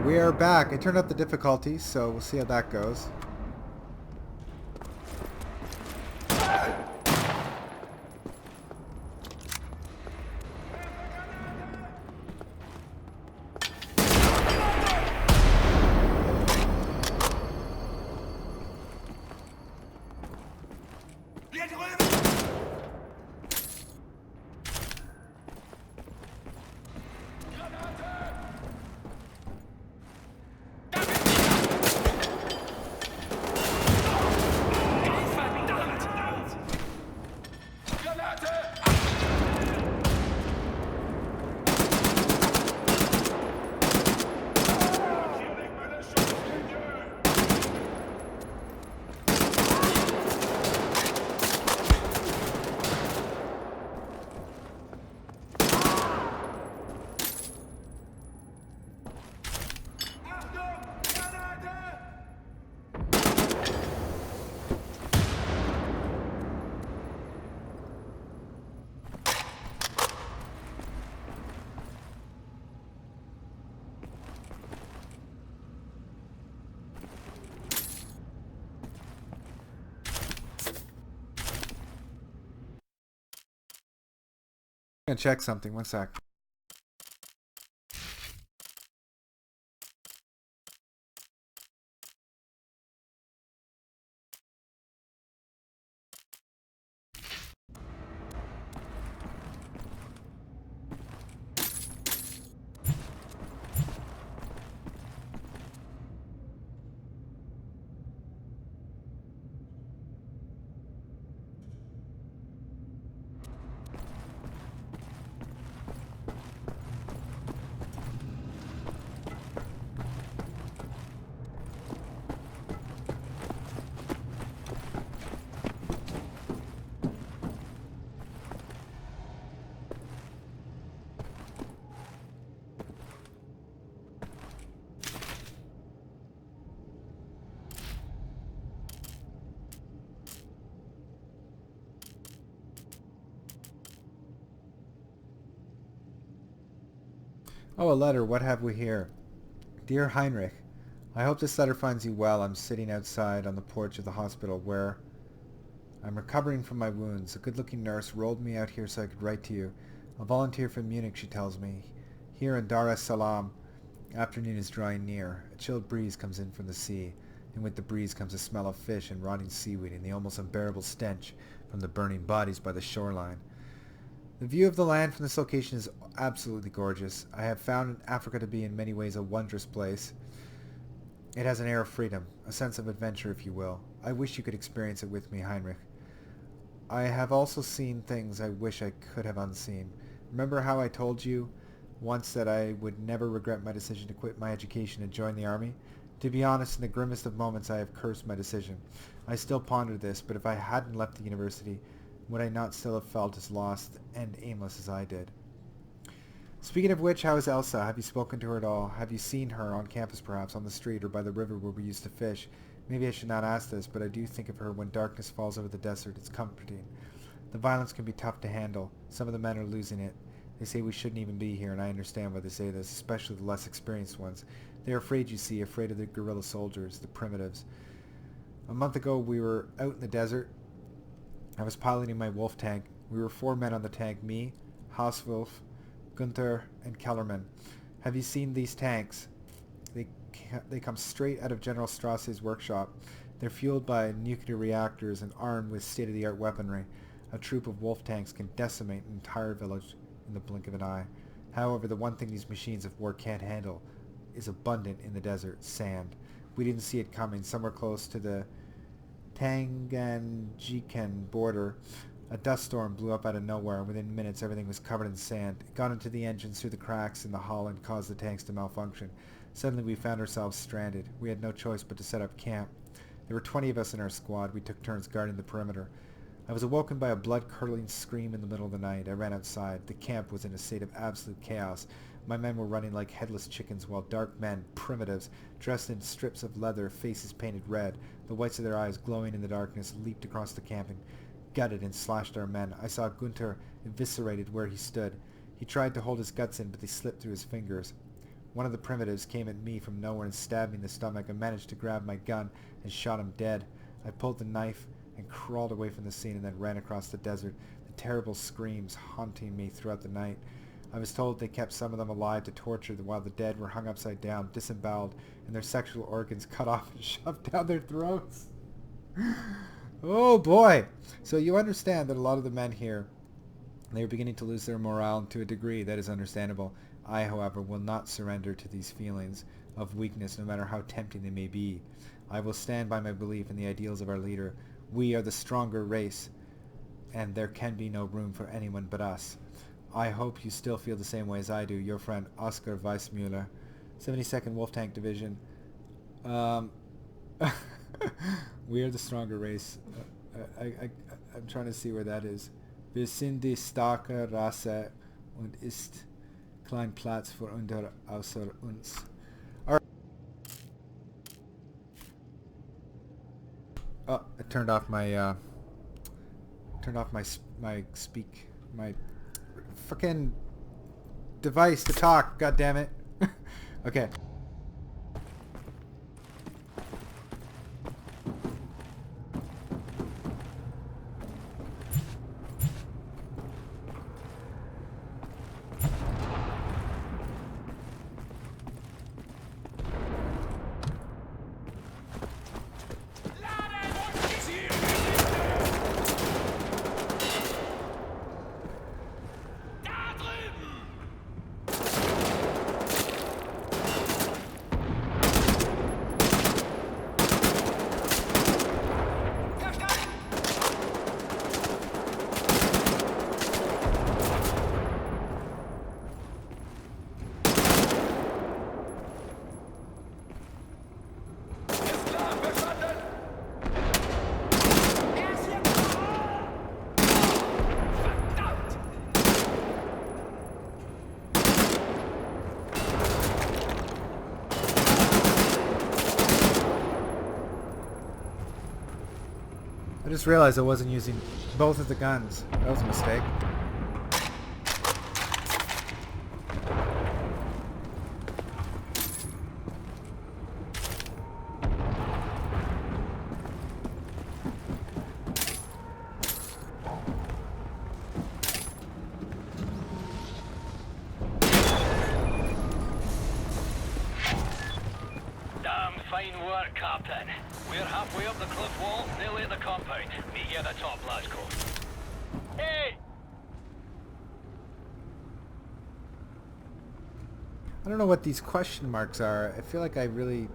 We are back. I turned up the difficulty, so we'll see how that goes. I'm gonna check something. One sec. Oh, a letter. What have we here? Dear Heinrich, I hope this letter finds you well. I'm sitting outside on the porch of the hospital where I'm recovering from my wounds. A good-looking nurse rolled me out here so I could write to you. A volunteer from Munich, she tells me. Here in Dar es Salaam, afternoon is drawing near. A chilled breeze comes in from the sea, and with the breeze comes a smell of fish and rotting seaweed and the almost unbearable stench from the burning bodies by the shoreline. The view of the land from this location is absolutely gorgeous. I have found Africa to be in many ways a wondrous place. It has an air of freedom, a sense of adventure, if you will. I wish you could experience it with me, Heinrich. I have also seen things I wish I could have unseen. Remember how I told you once that I would never regret my decision to quit my education and join the army? To be honest, in the grimmest of moments I have cursed my decision. I still ponder this, but if I hadn't left the university, would I not still have felt as lost and aimless as I did? Speaking of which, how is Elsa? Have you spoken to her at all? Have you seen her on campus perhaps, on the street, or by the river where we used to fish? Maybe I should not ask this, but I do think of her when darkness falls over the desert. It's comforting. The violence can be tough to handle. Some of the men are losing it. They say we shouldn't even be here, and I understand why they say this, especially the less experienced ones. They are afraid, you see, afraid of the guerrilla soldiers, the primitives. A month ago we were out in the desert. I was piloting my Wolf tank. We were 4 men on the tank, me, Hauswolf, Gunther, and Kellerman. Have you seen these tanks? They come straight out of General Strasse's workshop. They're fueled by nuclear reactors and armed with state-of-the-art weaponry. A troop of Wolf tanks can decimate an entire village in the blink of an eye. However, the one thing these machines of war can't handle is abundant in the desert, sand. We didn't see it coming. Somewhere close to the Tanganyikan border, a dust storm blew up out of nowhere, and within minutes everything was covered in sand. It got into the engines through the cracks in the hull and caused the tanks to malfunction. Suddenly we found ourselves stranded. We had no choice but to set up camp. There were 20 of us in our squad. We took turns guarding the perimeter. I was awoken by a blood-curdling scream in the middle of the night. I ran outside. The camp was in a state of absolute chaos. My men were running like headless chickens, while dark men, primitives, dressed in strips of leather, faces painted red, the whites of their eyes glowing in the darkness, leaped across the camping, gutted and slashed our men. I saw Gunther eviscerated where he stood. He tried to hold his guts in, but they slipped through his fingers. One of the primitives came at me from nowhere and stabbed me in the stomach. I managed to grab my gun and shot him dead. I pulled the knife and crawled away from the scene and then ran across the desert, the terrible screams haunting me throughout the night. I was told they kept some of them alive to torture while the dead were hung upside down, disemboweled, and their sexual organs cut off and shoved down their throats. Oh boy! So you understand that a lot of the men here, they are beginning to lose their morale to a degree that is understandable. I, however, will not surrender to these feelings of weakness, no matter how tempting they may be. I will stand by my belief in the ideals of our leader. We are the stronger race, and there can be no room for anyone but us. I hope you still feel the same way as I do. Your friend, Oscar Weissmuller, 72nd Wolf Tank Division. We are the stronger race. I'm trying to see where that is. Wir sind die starke Rasse und ist kein Platz für andere außer uns. Alright. Oh, I turned off my my fucking device to talk. God damn it. Okay. I just realized I wasn't using both of the guns. That was a mistake. Fine work, Captain. We're halfway up the cliff wall, nearly at the compound. Meet you at the top, Glasgow. Hey! I don't know what these question marks are. I feel like I really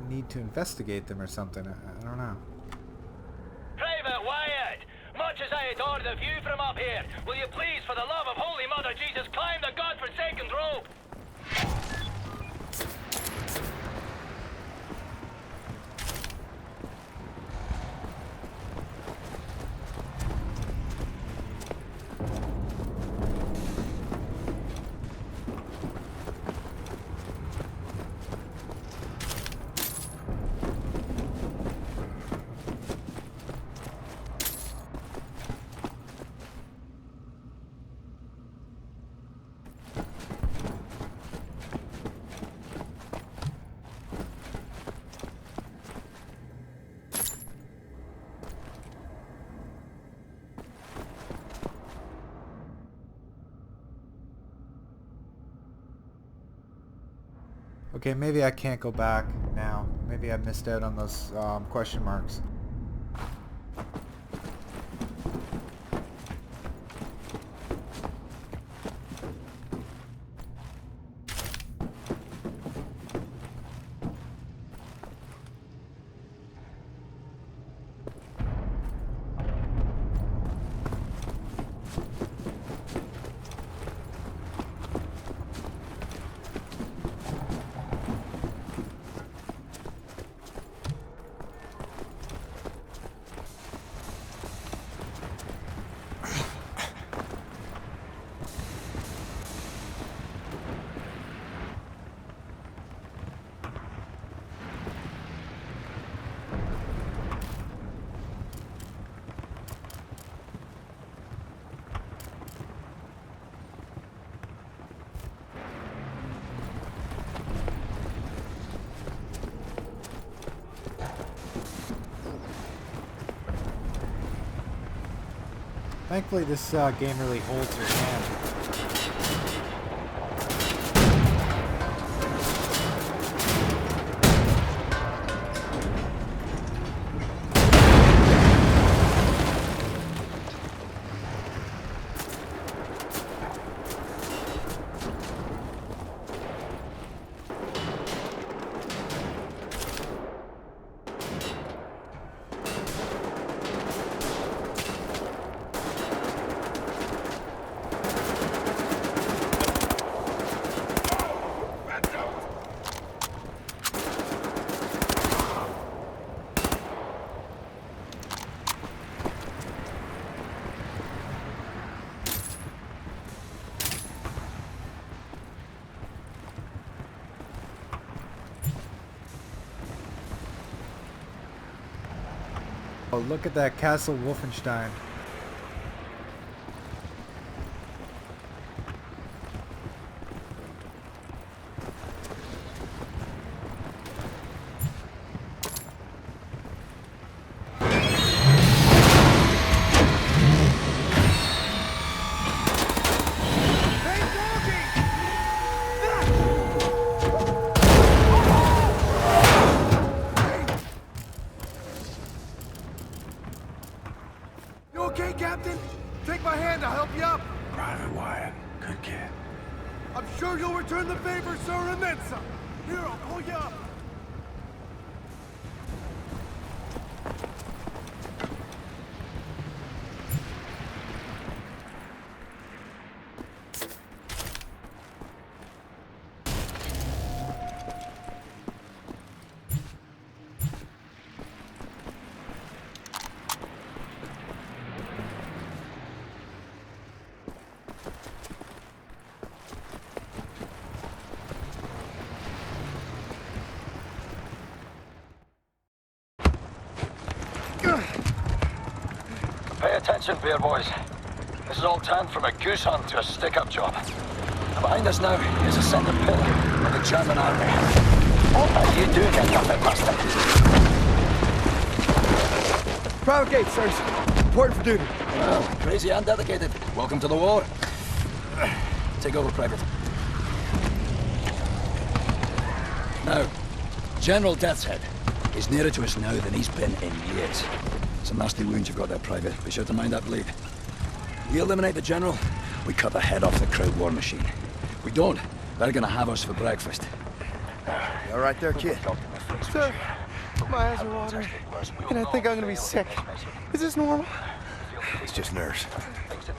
need to investigate them or something. I don't know. Private Wyatt! Much as I adore the view from up here, will you please, for the love of Holy Mother Jesus, climb the godforsaken rope? Okay, maybe I can't go back now. Maybe I missed out on those question marks. Thankfully, this game really holds your hand. Oh, look at that Castle Wolfenstein. Okay, Captain? Take my hand, I'll help you up. Private Wyatt, good kid. I'm sure you'll return the favor, sir, and then some. Here, I'll pull you up. Pay attention, beer boys. This is all turned from a goose hunt to a stick-up job. Behind us now is a centre pillar of the German army. What are you doing, you puppet bastard? Private gate, sirs. Important for duty. Well, crazy and dedicated. Welcome to the war. Take over, Private. Now, General Deathshead is nearer to us now than he's been in years. Some nasty wounds you've got there, Private. Be sure to mind that bleed. We eliminate the General, we cut the head off the crowd war machine. We don't, they're gonna have us for breakfast. You all right there, kid? Sir, my eyes are watering, and I think I'm gonna be sick. Is this normal? It's just nerves.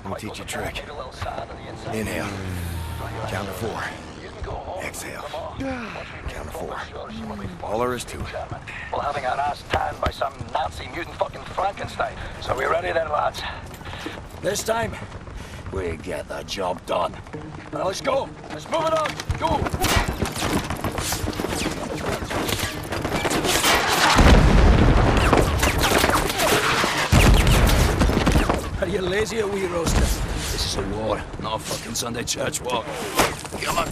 Let me teach you a trick. Inhale. Count to 4. Exhale. Count to 4. All there is to it. Well, having our ass tanned by some Nazi mutant fucking Frankenstein. So we ready then, lads? This time, we get the job done. Now let's go. Let's move it on. Go. Are you lazy or wee roaster? This is a war, not a fucking Sunday church walk. Come on.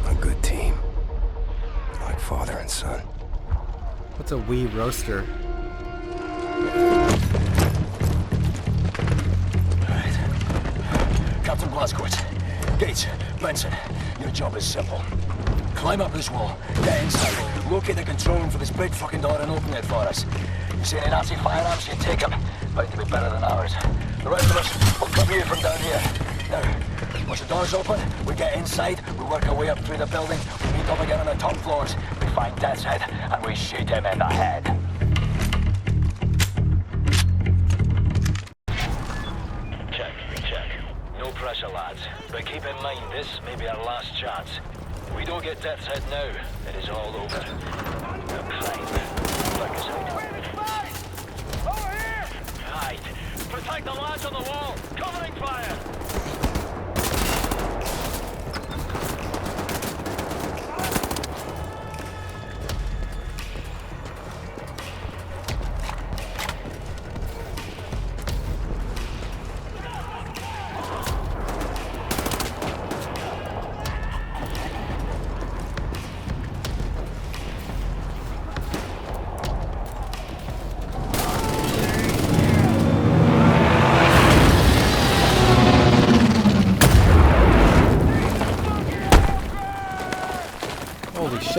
A good team. Like father and son. What's a wee roaster? Right. Captain Blazkowicz, Gates, Benson, your job is simple. Climb up this wall, get inside, locate the control room for this big fucking door and open it for us. You see any Nazi firearms, you take them. Bound to be better than ours. The rest of us will cover you from down here. Now, once the door's open, we get inside, we work our way up through the building, we meet up again on the top floors, we find Deathshead, and we shoot him in the head. Check. No pressure, lads. But keep in mind, this may be our last chance. If we don't get Deathshead now, it is all over. Now, fine. Back us out. Over here! Right. Protect the lads on the wall. Covering fire.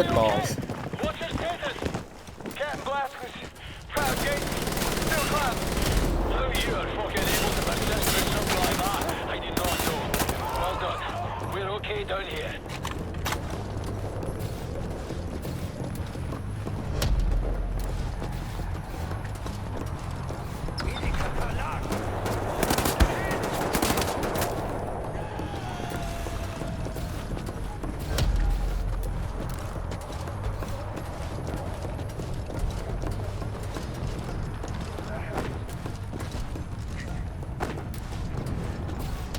Shitballs. What's your status? Captain Blazkowicz. Proud gate. Still class. How you are fucking able to persist through something like that, I do not know. Well done. We're okay down here.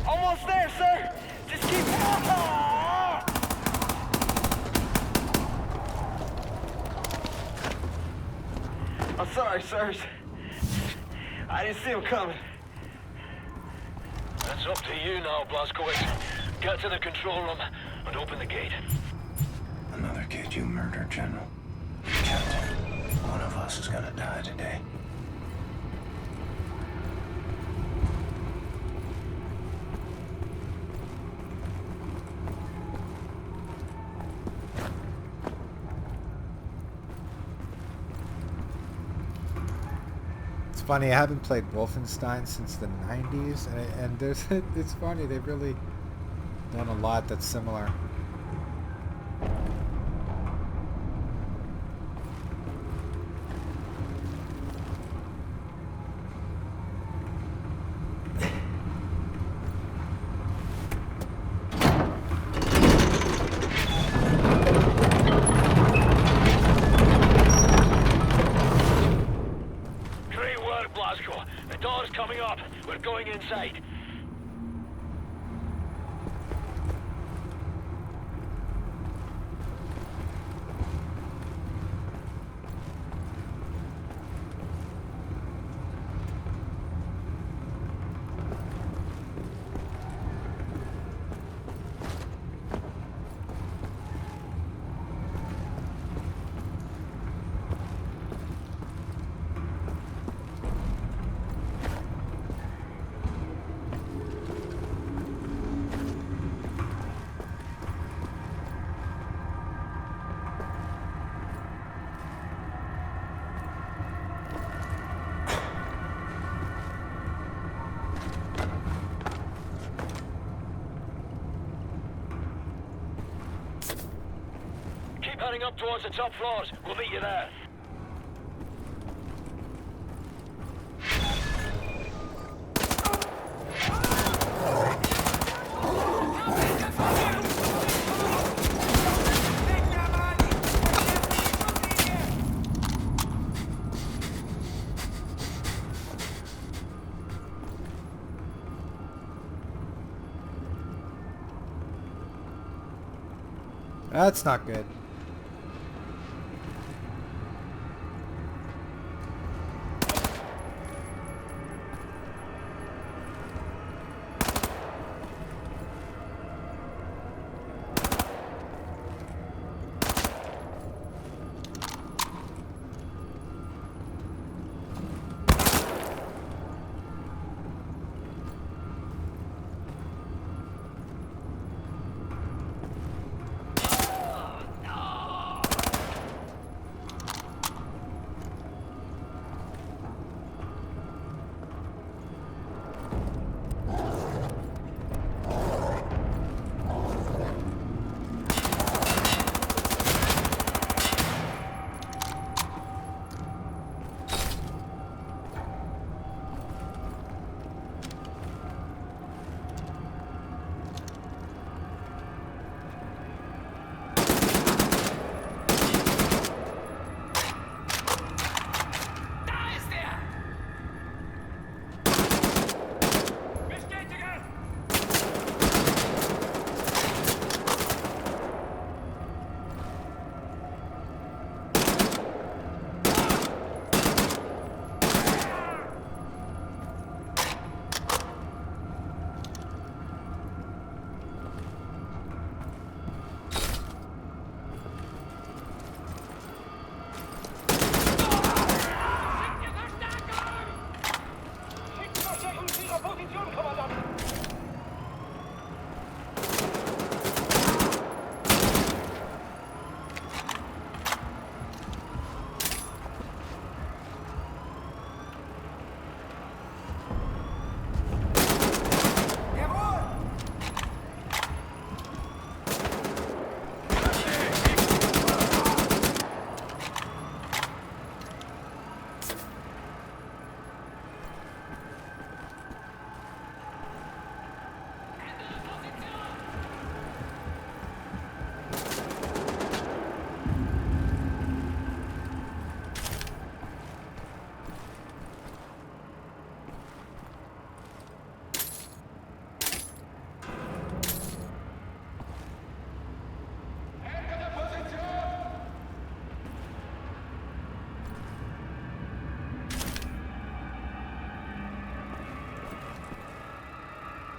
Almost there, sir. Just keep. I'm sorry, sirs. I didn't see him coming. It's up to you now, Blazkowicz. Get to the control room and open the gate. Another kid you murdered, General. Captain, one of us is gonna die today. It's funny, I haven't played Wolfenstein since the 90s, and there's it's funny, they've really done a lot that's similar. Great work, Blazko. The door's coming up. We're going inside. Keep heading up towards the top floors. We'll meet you there. That's not good.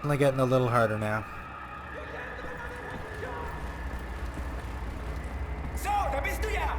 Only getting a little harder now. So, da bist du ja!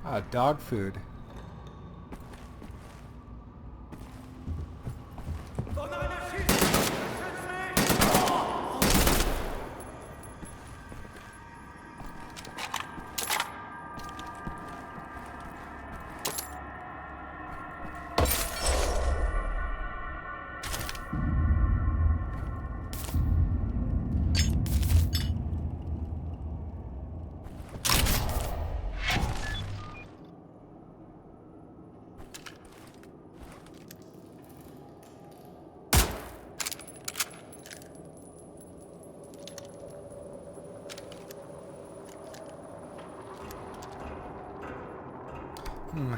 Ah, dog food. Von einer schießt! Schütz mich!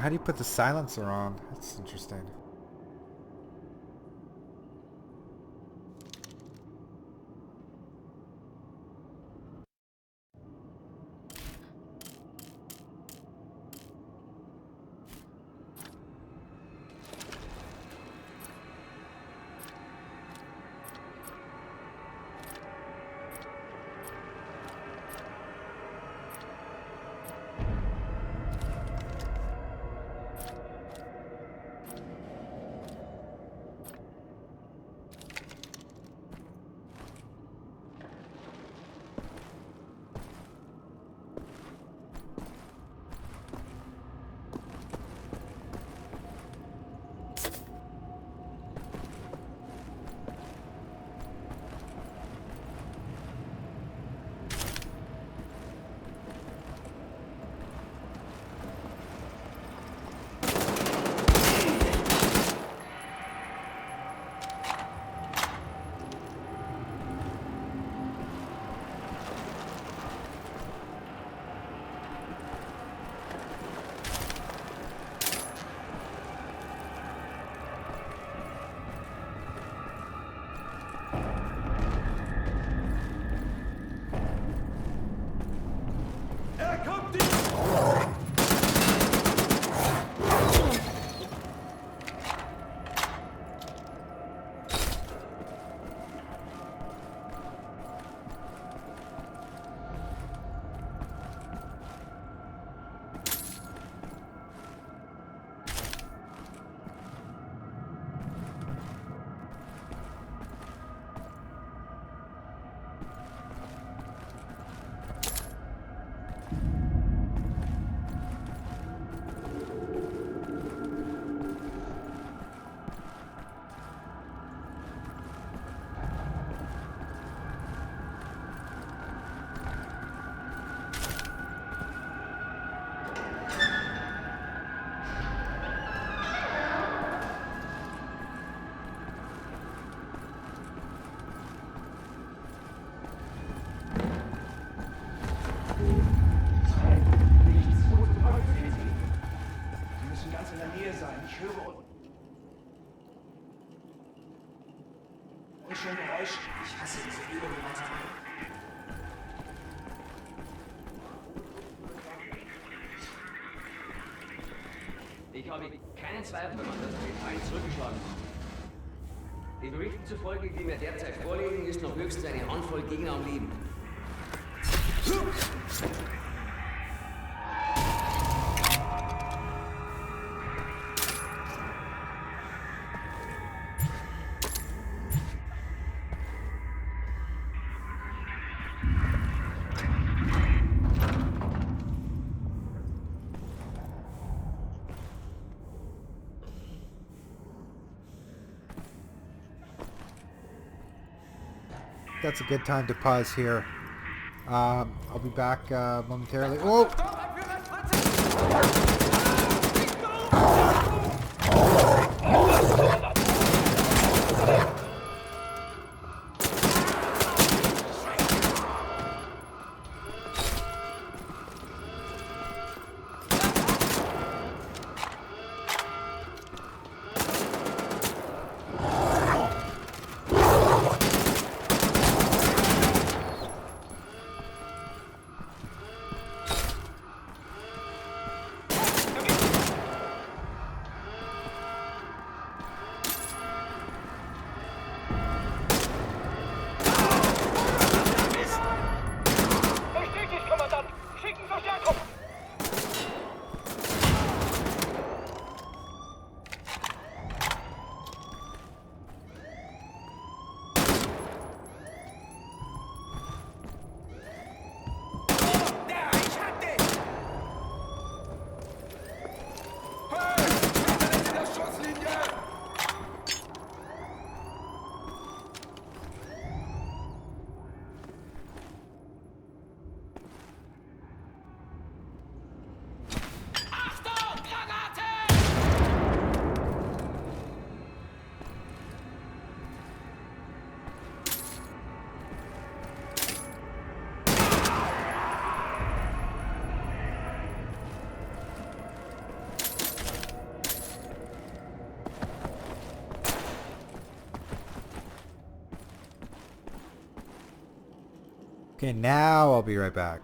How do you put the silencer on? That's interesting. Ich hasse diese Überbewertung. Ich habe keinen Zweifel daran, dass die Italien zurückgeschlagen haben. Den Berichten zufolge, die mir derzeit vorliegen, ist noch höchstens eine Handvoll Gegner am Leben. That's a good time to pause here. I'll be back momentarily. Oh! Bestätigt, Kommandant! Schicken Verstärkung! Okay, now I'll be right back.